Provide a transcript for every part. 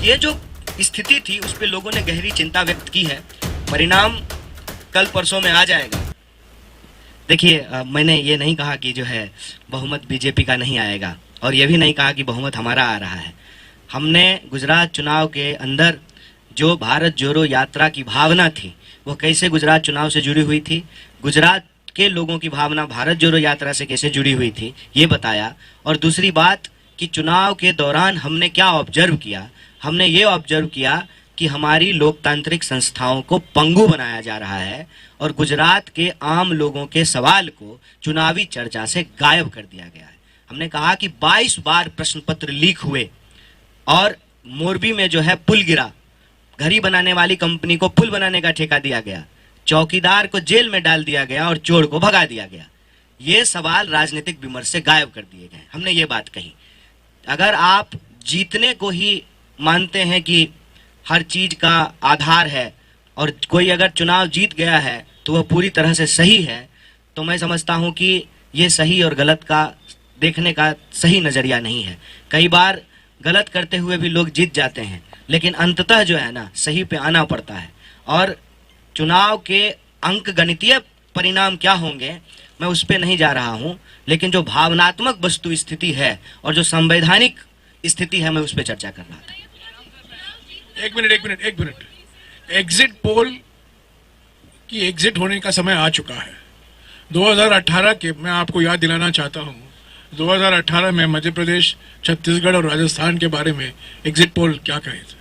ये जो स्थिति थी उस पे लोगों ने गहरी चिंता व्यक्त की है। परिणाम कल परसों में आ जाएगा। देखिए, मैंने ये नहीं कहा कि जो है बहुमत बीजेपी का नहीं आएगा, और ये भी नहीं कहा कि बहुमत हमारा आ रहा है। हमने गुजरात चुनाव के अंदर जो भारत जोड़ो यात्रा की भावना थी वो कैसे गुजरात चुनाव से जुड़ी हुई थी, गुजरात के लोगों की भावना भारत जोड़ो यात्रा से कैसे जुड़ी हुई थी, ये बताया। और दूसरी बात कि चुनाव के दौरान हमने क्या ऑब्जर्व किया, हमने ये ऑब्जर्व किया कि हमारी लोकतांत्रिक संस्थाओं को पंगु बनाया जा रहा है और गुजरात के आम लोगों के सवाल को चुनावी चर्चा से गायब कर दिया गया है। हमने कहा कि 22 बार प्रश्न पत्र लीक हुए और मोरबी में जो है पुल गिरा, घड़ी बनाने वाली कंपनी को पुल बनाने का ठेका दिया गया, चौकीदार को जेल में डाल दिया गया और चोर को भगा दिया गया। ये सवाल राजनीतिक विमर्श से गायब कर दिए गए। हमने ये बात कही, अगर आप जीतने को ही मानते हैं कि हर चीज का आधार है और कोई अगर चुनाव जीत गया है तो वह पूरी तरह से सही है, तो मैं समझता हूं कि ये सही और गलत का देखने का सही नजरिया नहीं है। कई बार गलत करते हुए भी लोग जीत जाते हैं, लेकिन अंततः जो है ना सही पे आना पड़ता है। और चुनाव के अंक गणितीय परिणाम क्या होंगे मैं उस पर नहीं जा रहा हूं, लेकिन जो भावनात्मक वस्तु स्थिति है और जो संवैधानिक स्थिति है मैं उस पर चर्चा कर रहा था। एक मिनट। एग्जिट पोल की एग्जिट होने का समय आ चुका है। 2018 के मैं आपको याद दिलाना चाहता हूं, 2018 में मध्य प्रदेश, छत्तीसगढ़ और राजस्थान के बारे में एग्जिट पोल क्या कहे थे।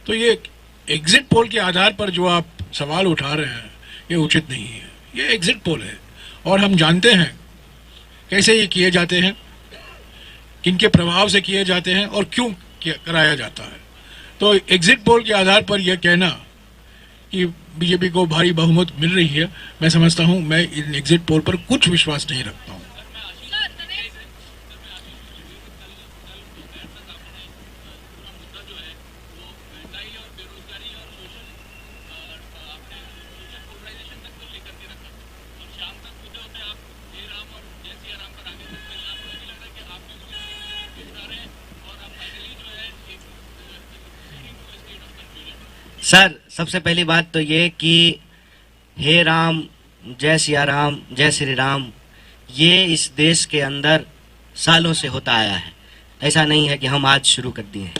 तो ये एग्जिट पोल के आधार पर जो आप सवाल उठा रहे हैं ये उचित नहीं है। ये एग्जिट पोल है और हम जानते हैं कैसे ये किए जाते हैं, किनके प्रभाव से किए जाते हैं और क्यों कराया जाता है। तो एग्जिट पोल के आधार पर यह कहना कि बीजेपी को भारी बहुमत मिल रही है, मैं समझता हूं, मैं इन एग्जिट पोल पर कुछ विश्वास नहीं रखता हूं। सर, सबसे पहली बात तो ये कि हे राम, जय सिया राम, जय श्री राम, ये इस देश के अंदर सालों से होता आया है। ऐसा नहीं है कि हम आज शुरू कर दिए हैं।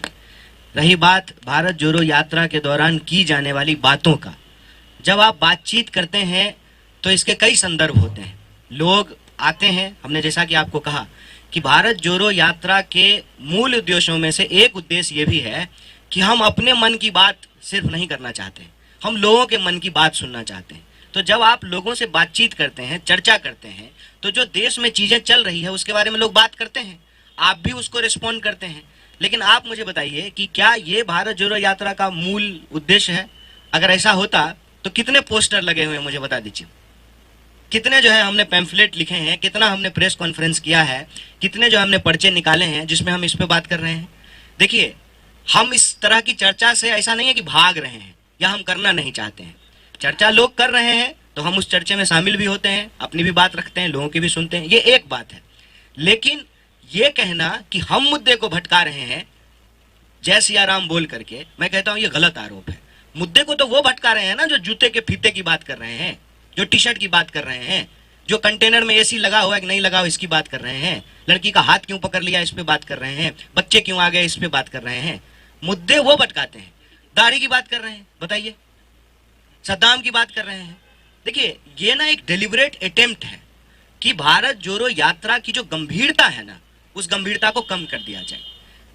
रही बात भारत जोड़ो यात्रा के दौरान की जाने वाली बातों का, जब आप बातचीत करते हैं तो इसके कई संदर्भ होते हैं। लोग आते हैं, हमने जैसा कि आपको कहा कि भारत जोड़ो यात्रा के मूल उद्देश्यों में से एक उद्देश्य ये भी है कि हम अपने मन की बात सिर्फ नहीं करना चाहते, हम लोगों के मन की बात सुनना चाहते हैं। तो जब आप लोगों से बातचीत करते हैं, चर्चा करते हैं, तो जो देश में चीजें चल रही है उसके बारे में लोग बात करते हैं, आप भी उसको रिस्पॉन्ड करते हैं। लेकिन आप मुझे बताइए कि क्या ये भारत जोड़ो यात्रा का मूल उद्देश्य है? अगर ऐसा होता तो कितने पोस्टर लगे हुए हैं मुझे बता दीजिए, कितने जो है हमने पैम्फलेट लिखे हैं, कितना हमने प्रेस कॉन्फ्रेंस किया है, कितने जो हमने पर्चे निकाले हैं जिसमें हम इस पे बात कर रहे हैं। देखिए, हम इस तरह की चर्चा से ऐसा नहीं है कि भाग रहे हैं या हम करना नहीं चाहते हैं। चर्चा लोग कर रहे हैं तो हम उस चर्चे में शामिल भी होते हैं, अपनी भी बात रखते हैं, लोगों की भी सुनते हैं, ये एक बात है। लेकिन ये कहना कि हम मुद्दे को भटका रहे हैं जय सिया राम बोल करके, मैं कहता हूं ये गलत आरोप है। मुद्दे को तो वो भटका रहे हैं ना जो जूते के फीते की बात कर रहे हैं, जो टी शर्ट की बात कर रहे हैं, जो कंटेनर में एसी लगा हुआ है कि नहीं लगा हुआ इसकी बात कर रहे हैं, लड़की का हाथ क्यों पकड़ लिया इस पे बात कर रहे हैं, बच्चे क्यों आ गए इस पे बात कर रहे हैं। मुद्दे वो भटकाते हैं। दाढ़ी की बात कर रहे हैं, बताइए, सद्दाम की बात कर रहे हैं। देखिए, ये ना एक डेलिबरेट अटेम्प्ट है कि भारत जोड़ो यात्रा की जो गंभीरता है ना उस गंभीरता को कम कर दिया जाए।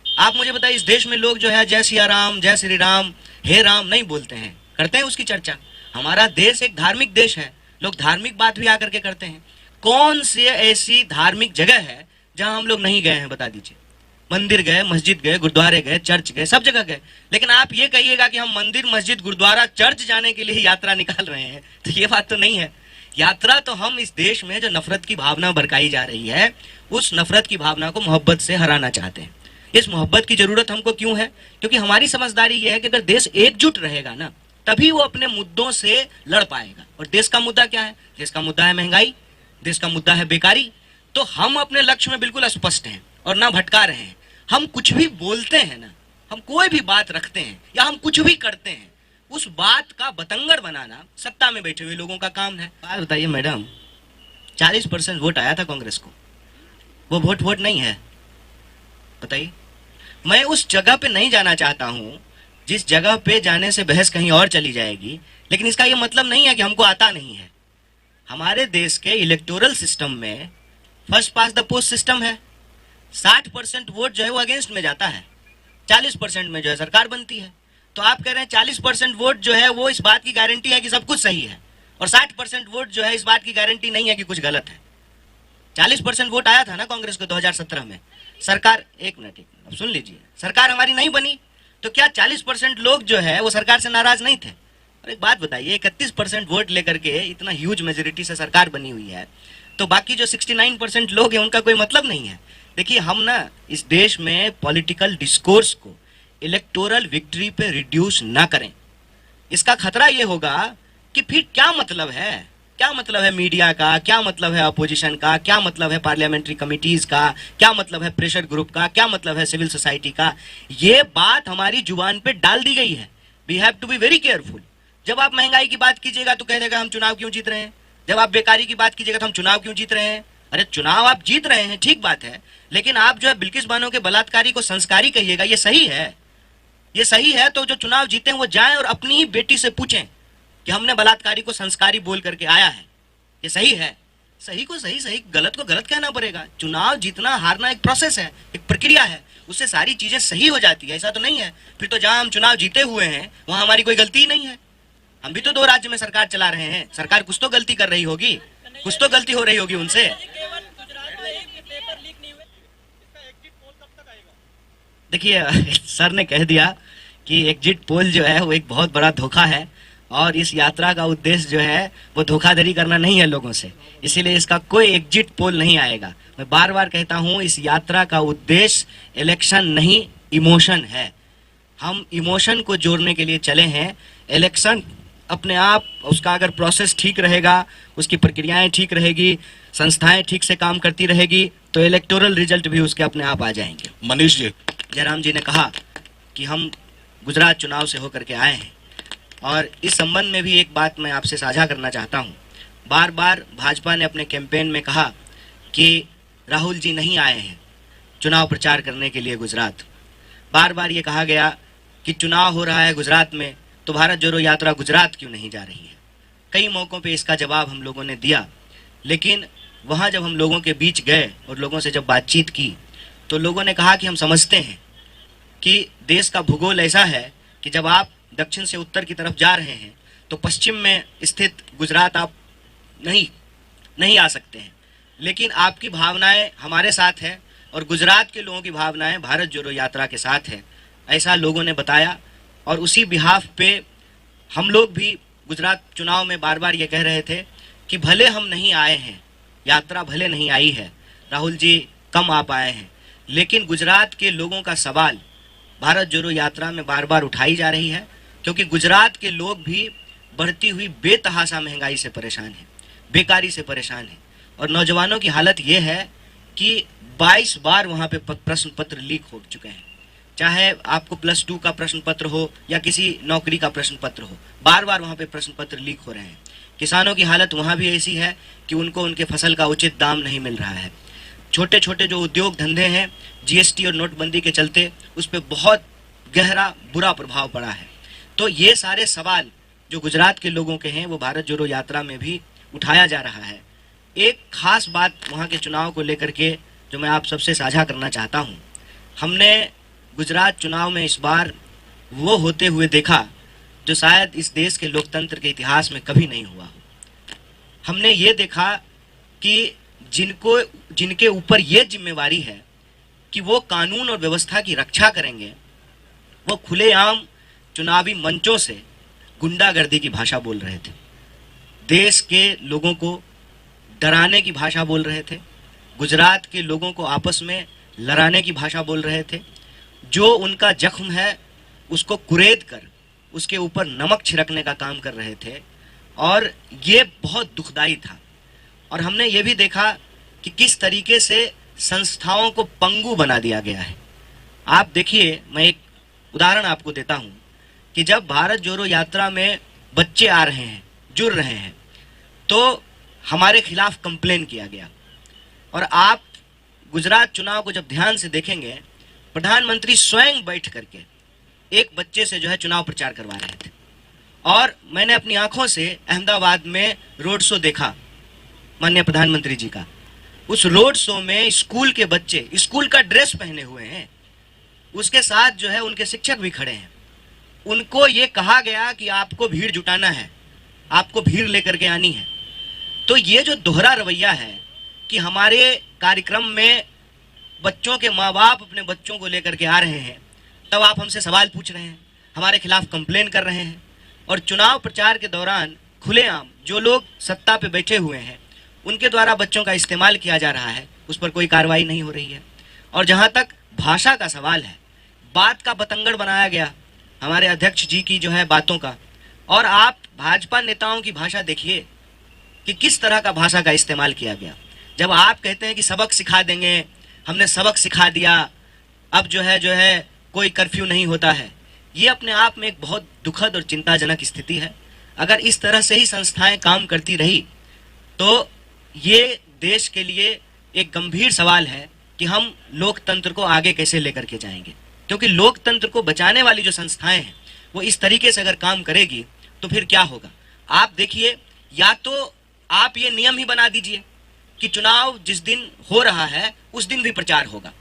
आप मुझे बताइए, इस देश में लोग जो है जय सिया राम, जय श्री राम, हे राम नहीं बोलते हैं, करते हैं उसकी चर्चा। हमारा देश एक धार्मिक देश है, लोग धार्मिक बात भी आकर के करते हैं। कौन सी ऐसी धार्मिक जगह है जहां हम लोग नहीं गए हैं, बता दीजिए। मंदिर गए, मस्जिद गए, गुरुद्वारे गए, चर्च गए, सब जगह गए। लेकिन आप ये कहिएगा कि हम मंदिर, मस्जिद, गुरुद्वारा, चर्च जाने के लिए यात्रा निकाल रहे हैं, तो ये बात तो नहीं है। यात्रा तो हम इस देश में जो नफरत की भावना बरकाई जा रही है उस नफरत की भावना को मोहब्बत से हराना चाहते हैं। इस मोहब्बत की जरूरत हमको क्यों है? क्योंकि हमारी समझदारी ये है कि अगर देश एकजुट रहेगा ना तभी वो अपने मुद्दों से लड़ पाएगा। और देश का मुद्दा क्या है? देश का मुद्दा है महंगाई, देश का मुद्दा है बेकारी। तो हम अपने लक्ष्य में बिल्कुल स्पष्ट हैं और ना भटका रहे हैं। हम कुछ भी बोलते हैं ना हम कोई भी बात रखते हैं या हम कुछ भी करते हैं, उस बात का बतंगड़ बनाना सत्ता में बैठे हुए लोगों का काम है। बात बताइए मैडम, 40% वोट आया था कांग्रेस को, वो वोट नहीं है? बताइए। मैं उस जगह पे नहीं जाना चाहता हूं जिस जगह पे जाने से बहस कहीं और चली जाएगी, लेकिन इसका यह मतलब नहीं है कि हमको आता नहीं है। हमारे देश के इलेक्टोरल सिस्टम में first pass the post system है। 60% वोट जो है वो अगेंस्ट में जाता है, 40% में जो है सरकार बनती है। तो आप कह रहे हैं 40% वोट जो है वो इस बात की गारंटी है कि सब कुछ सही है, और 60% वोट जो है इस बात की गारंटी नहीं है कि कुछ गलत है। 40% वोट आया था ना कांग्रेस को 2017 में। सरकार, एक मिनट अब सुन लीजिए, सरकार हमारी नहीं बनी, तो क्या 40% लोग जो है वो सरकार से नाराज नहीं थे? और एक बात बताइए, 31% वोट लेकर के इतना ह्यूज मेजोरिटी से सरकार बनी हुई है, तो बाकी जो 69% लोग हैं उनका कोई मतलब नहीं है। देखिए, हम ना इस देश में पॉलिटिकल डिस्कोर्स को इलेक्टोरल विक्ट्री पे रिड्यूस ना करें। इसका खतरा ये होगा कि फिर क्या मतलब है, क्या मतलब है मीडिया का, क्या मतलब है अपोजिशन का, क्या मतलब है पार्लियामेंट्री कमिटीज का, क्या मतलब है प्रेशर ग्रुप का, क्या मतलब है सिविल सोसाइटी का। ये बात हमारी जुबान पे डाल दी गई है। We have to be very careful. जब आप महंगाई की बात कीजिएगा तो कह देगा हम चुनाव क्यों जीत रहे हैं। जब आप बेकारी की बात कीजिएगा तो हम चुनाव क्यों जीत रहे हैं। अरे चुनाव आप जीत रहे हैं, ठीक बात है, लेकिन आप जो है बिल्किस बानो के बलात्कारी को संस्कारी कहिएगा, ये सही है? ये सही है? तो जो चुनाव जीते हैं वो जाएं और अपनी ही बेटी से पूछें कि हमने बलात्कारी को संस्कारी बोल करके आया है, ये सही है? सही को सही, सही गलत को गलत कहना पड़ेगा। चुनाव जीतना हारना एक प्रोसेस है, एक प्रक्रिया है, उससे सारी चीजें सही हो जाती है, ऐसा तो नहीं है। फिर तो जहां हम चुनाव जीते हुए हैं वहां हमारी कोई गलती ही नहीं है। हम भी तो 2 राज्य में सरकार चला रहे हैं, सरकार कुछ तो गलती कर रही होगी, कुछ तो गलती हो रही होगी उनसे। देखिए, सर ने कह दिया कि एग्जिट पोल जो है वो एक बहुत बड़ा धोखा है, और इस यात्रा का उद्देश्य जो है वो धोखाधड़ी करना नहीं है लोगों से, इसीलिए इसका कोई एग्जिट पोल नहीं आएगा। मैं बार बार कहता हूं, इस यात्रा का उद्देश्य इलेक्शन नहीं, इमोशन है। हम इमोशन को जोड़ने के लिए चले हैं। इलेक्शन अपने आप, उसका अगर प्रोसेस ठीक रहेगा, उसकी प्रक्रियाएं ठीक रहेगी, संस्थाएं ठीक से काम करती रहेगी, तो इलेक्टोरल रिजल्ट भी उसके अपने आप आ जाएंगे। मनीष जी, जयराम जी ने कहा कि हम गुजरात चुनाव से होकर के आए हैं, और इस संबंध में भी एक बात मैं आपसे साझा करना चाहता हूं। बार बार भाजपा ने अपने कैंपेन में कहा कि राहुल जी नहीं आए हैं चुनाव प्रचार करने के लिए गुजरात। बार बार ये कहा गया कि चुनाव हो रहा है गुजरात में, तो भारत जोड़ो यात्रा गुजरात क्यों नहीं जा रही है। कई मौक़ों पे इसका जवाब हम लोगों ने दिया, लेकिन वहाँ जब हम लोगों के बीच गए और लोगों से जब बातचीत की, तो लोगों ने कहा कि हम समझते हैं कि देश का भूगोल ऐसा है कि जब आप दक्षिण से उत्तर की तरफ जा रहे हैं तो पश्चिम में स्थित गुजरात आप नहीं आ सकते हैं, लेकिन आपकी भावनाएं हमारे साथ है और गुजरात के लोगों की भावनाएं भारत जोड़ो यात्रा के साथ है, ऐसा लोगों ने बताया। और उसी बिहाफ पे हम लोग भी गुजरात चुनाव में बार बार ये कह रहे थे कि भले हम नहीं आए हैं, यात्रा भले नहीं आई है, राहुल जी कम आ पाए हैं, लेकिन गुजरात के लोगों का सवाल भारत जोड़ो यात्रा में बार बार उठाई जा रही है, क्योंकि गुजरात के लोग भी बढ़ती हुई बेतहाशा महंगाई से परेशान हैं, बेकारी से परेशान हैं, और नौजवानों की हालत ये है कि 22 बार वहाँ पे प्रश्न पत्र लीक हो चुके हैं। चाहे आपको +2 का प्रश्न पत्र हो या किसी नौकरी का प्रश्न पत्र हो, बार बार वहाँ पे प्रश्न पत्र लीक हो रहे हैं। किसानों की हालत वहाँ भी ऐसी है कि उनको उनके फसल का उचित दाम नहीं मिल रहा है। छोटे छोटे जो उद्योग धंधे हैं, जीएसटी और नोटबंदी के चलते उस पर बहुत गहरा बुरा प्रभाव पड़ा है। तो ये सारे सवाल जो गुजरात के लोगों के हैं वो भारत जोड़ो यात्रा में भी उठाया जा रहा है। एक खास बात वहाँ के चुनाव को लेकर के जो मैं आप सबसे साझा करना चाहता हूँ, हमने गुजरात चुनाव में इस बार वो होते हुए देखा जो शायद इस देश के लोकतंत्र के इतिहास में कभी नहीं हुआ हो। हमने ये देखा कि जिनके ऊपर ये जिम्मेवारी है कि वो कानून और व्यवस्था की रक्षा करेंगे, वो खुलेआम चुनावी मंचों से गुंडागर्दी की भाषा बोल रहे थे, देश के लोगों को डराने की भाषा बोल रहे थे, गुजरात के लोगों को आपस में लड़ाने की भाषा बोल रहे थे। जो उनका जख्म है उसको कुरेद कर उसके ऊपर नमक छिड़कने का काम कर रहे थे, और ये बहुत दुखदाई था। और हमने ये भी देखा कि किस तरीके से संस्थाओं को पंगु बना दिया गया है। आप देखिए, मैं एक उदाहरण आपको देता हूं कि जब भारत जोड़ो यात्रा में बच्चे आ रहे हैं, जुड़ रहे हैं, तो हमारे खिलाफ कंप्लेन किया गया। और आप गुजरात चुनाव को जब ध्यान से देखेंगे, प्रधानमंत्री स्वयं बैठ करके एक बच्चे से जो है चुनाव प्रचार करवा रहे थे। और मैंने अपनी आंखों से अहमदाबाद में रोड शो देखा माननीय प्रधानमंत्री जी का। उस रोड शो में स्कूल के बच्चे स्कूल का ड्रेस पहने हुए हैं, उसके साथ जो है उनके शिक्षक भी खड़े हैं। उनको ये कहा गया कि आपको भीड़ जुटाना है, आपको भीड़ लेकर के आनी है। तो ये जो दोहरा रवैया है कि हमारे कार्यक्रम में बच्चों के माँ बाप अपने बच्चों को लेकर के आ रहे हैं, तब आप हमसे सवाल पूछ रहे हैं, हमारे खिलाफ कंप्लेन कर रहे हैं। और चुनाव प्रचार के दौरान खुलेआम जो लोग सत्ता पे बैठे हुए हैं उनके द्वारा बच्चों का इस्तेमाल किया जा रहा है, उस पर कोई कार्रवाई नहीं हो रही है। और जहां तक भाषा का सवाल है, बात का बतंगड़ बनाया गया हमारे अध्यक्ष जी की जो है बातों का। और आप भाजपा नेताओं की भाषा देखिए कि किस तरह का भाषा का इस्तेमाल किया गया। जब आप कहते हैं कि सबक सिखा देंगे, हमने सबक सिखा दिया, अब जो है कोई कर्फ्यू नहीं होता है, ये अपने आप में एक बहुत दुखद और चिंताजनक स्थिति है। अगर इस तरह से ही संस्थाएं काम करती रही तो ये देश के लिए एक गंभीर सवाल है कि हम लोकतंत्र को आगे कैसे लेकर के जाएंगे। क्योंकि लोकतंत्र को बचाने वाली जो संस्थाएं हैं वो इस तरीके से अगर काम करेगी तो फिर क्या होगा। आप देखिए, या तो आप ये नियम ही बना दीजिए कि चुनाव जिस दिन हो रहा है उस दिन भी प्रचार होगा,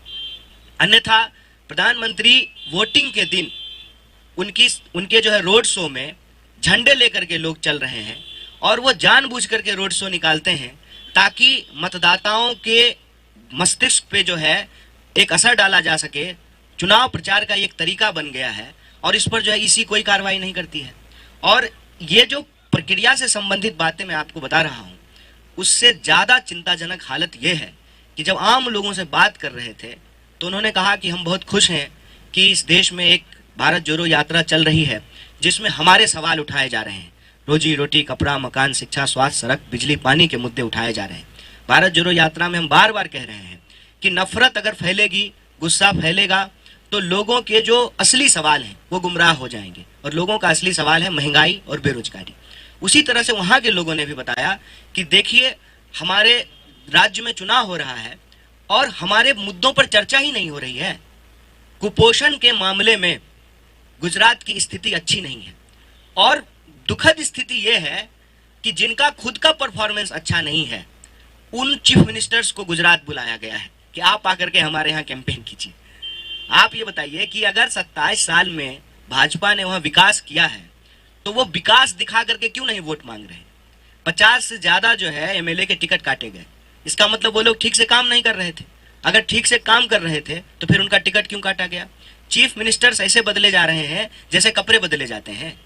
अन्यथा प्रधानमंत्री वोटिंग के दिन उनके जो है रोड शो में झंडे लेकर के लोग चल रहे हैं और वो जानबूझ करके रोड शो निकालते हैं ताकि मतदाताओं के मस्तिष्क पे जो है एक असर डाला जा सके। चुनाव प्रचार का एक तरीका बन गया है और इस पर जो है इसी कोई कार्रवाई नहीं करती है। और ये जो प्रक्रिया से संबंधित बातें मैं आपको बता रहा हूँ, उससे ज्यादा चिंताजनक हालत ये है कि जब आम लोगों से बात कर रहे थे तो उन्होंने कहा कि हम बहुत खुश हैं कि इस देश में एक भारत जोड़ो यात्रा चल रही है जिसमें हमारे सवाल उठाए जा रहे हैं, रोजी रोटी, कपड़ा, मकान, शिक्षा, स्वास्थ्य, सड़क, बिजली, पानी के मुद्दे उठाए जा रहे हैं। भारत जोड़ो यात्रा में हम बार बार कह रहे हैं कि नफरत अगर फैलेगी, गुस्सा फैलेगा तो लोगों के जो असली सवाल हैं वो गुमराह हो जाएंगे। और लोगों का असली सवाल है महंगाई और बेरोजगारी। उसी तरह से वहां के लोगों ने भी बताया कि देखिए, हमारे राज्य में चुनाव हो रहा है और हमारे मुद्दों पर चर्चा ही नहीं हो रही है। कुपोषण के मामले में गुजरात की स्थिति अच्छी नहीं है और दुखद स्थिति यह है कि जिनका खुद का परफॉर्मेंस अच्छा नहीं है उन चीफ मिनिस्टर्स को गुजरात बुलाया गया है कि आप आकर के हमारे यहाँ कैंपेन कीजिए। आप ये बताइए कि अगर 27 साल में भाजपा ने वहां विकास किया है तो वो विकास दिखा करके क्यों नहीं वोट मांग रहे। 50 से ज्यादा जो है एमएलए के टिकट काटे गए, इसका मतलब वो लोग ठीक से काम नहीं कर रहे थे। अगर ठीक से काम कर रहे थे तो फिर उनका टिकट क्यों काटा गया। चीफ मिनिस्टर्स ऐसे बदले जा रहे हैं जैसे कपड़े बदले जाते हैं।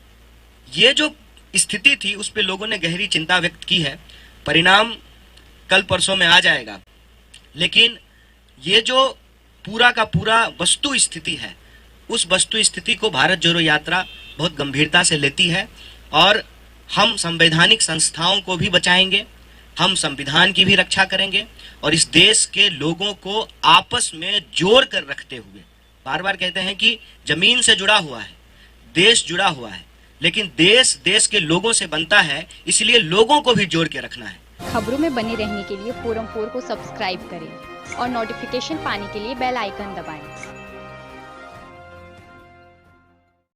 ये जो स्थिति थी उस पे लोगों ने गहरी चिंता व्यक्त की है। परिणाम कल परसों में आ जाएगा, लेकिन ये जो पूरा का पूरा वस्तु स्थिति है उस वस्तु स्थिति को भारत जोड़ो यात्रा बहुत गंभीरता से लेती है। और हम संवैधानिक संस्थाओं को भी बचाएंगे, हम संविधान की भी रक्षा करेंगे और इस देश के लोगों को आपस में जोड़ कर रखते हुए, बार बार कहते हैं कि जमीन से जुड़ा हुआ है, देश जुड़ा हुआ है, लेकिन देश देश के लोगों से बनता है, इसलिए लोगों को भी जोड़ के रखना है। खबरों में बने रहने के लिए फोरम 4 को सब्सक्राइब करें और नोटिफिकेशन पाने के लिए बेल आइकन दबाएं।